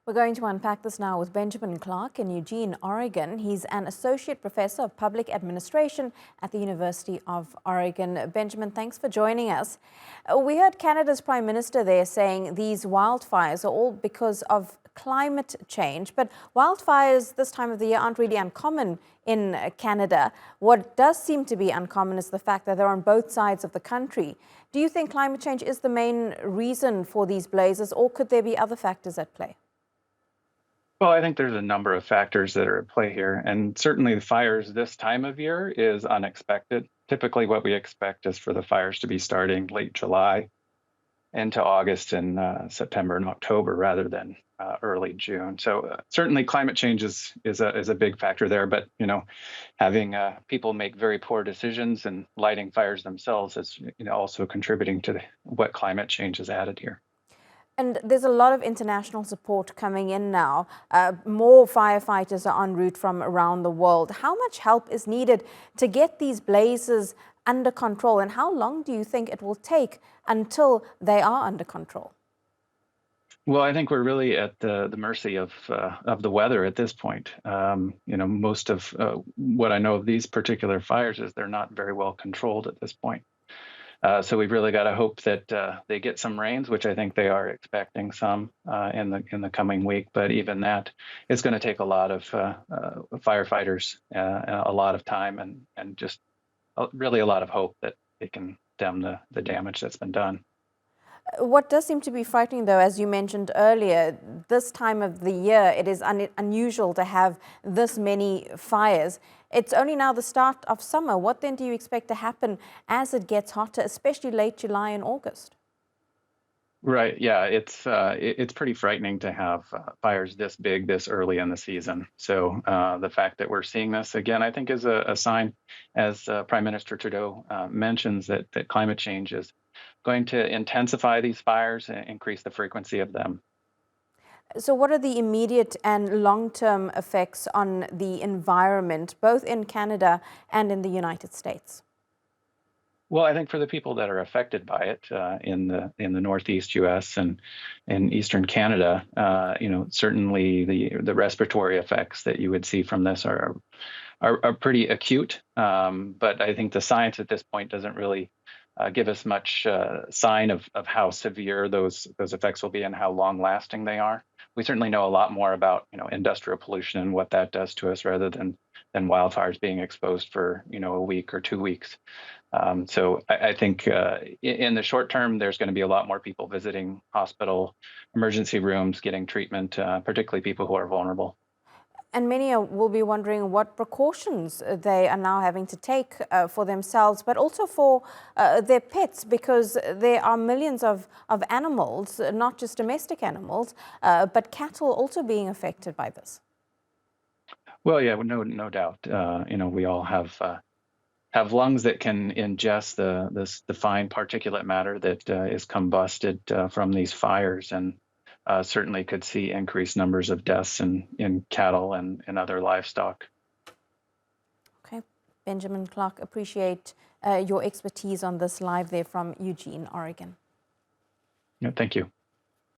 We're going to unpack this now with Benjamin Clark in Eugene, Oregon. He's an associate professor of public administration at the University of Oregon. Benjamin, thanks for joining us. We heard Canada's Prime Minister there saying these wildfires are all because of climate change, but wildfires this time of the year aren't really uncommon in Canada. What does seem to be uncommon is the fact that they're on both sides of the country. Do you think climate change is the main reason for these blazes, or could there be other factors at play? Well, I think there's a number of factors that are at play here, and certainly the fires this time of year is unexpected. Typically, what we expect is for the fires to be starting late July into August and September and October rather than early June. So certainly climate change is a big factor there, but having people make very poor decisions and lighting fires themselves is also contributing to what climate change has added here. And there's a lot of international support coming in now. More firefighters are en route from around the world. How much help is needed to get these blazes under control? And how long do you think it will take until they are under control? Well, I think we're really at the mercy of the weather at this point. Most of what I know of these particular fires is they're not very well controlled at this point. So we've really got to hope that they get some rains, which I think they are expecting some in the coming week. But even that is going to take a lot of firefighters, a lot of time, and just really a lot of hope that they can stem the damage that's been done. What does seem to be frightening, though, as you mentioned earlier, this time of the year, it is unusual to have this many fires. It's only now the start of summer. What then do you expect to happen as it gets hotter, especially late July and August? Right. Yeah, it's pretty frightening to have fires this big this early in the season. So the fact that we're seeing this again, I think, is a sign, as Prime Minister Trudeau mentions, that climate change is going to intensify these fires and increase the frequency of them. So what are the immediate and long-term effects on the environment, both in Canada and in the United States? Well, I think for the people that are affected by it in the Northeast U.S. and in Eastern Canada, certainly the respiratory effects that you would see from this are pretty acute. But I think the science at this point doesn't really give us much sign of how severe those effects will be and how long lasting they are. We certainly know a lot more about industrial pollution and what that does to us rather than wildfires being exposed for a week or 2 weeks. So I think in the short term, there's going to be a lot more people visiting hospital emergency rooms, getting treatment, particularly people who are vulnerable. And many will be wondering what precautions they are now having to take for themselves, but also for their pets, because there are millions of animals, not just domestic animals, but cattle also being affected by this. Well, yeah, no doubt. We all have lungs that can ingest the fine particulate matter that is combusted from these fires, and certainly could see increased numbers of deaths in cattle and other livestock. Okay, Benjamin Clark, appreciate your expertise on this live there from Eugene, Oregon. Yeah, thank you.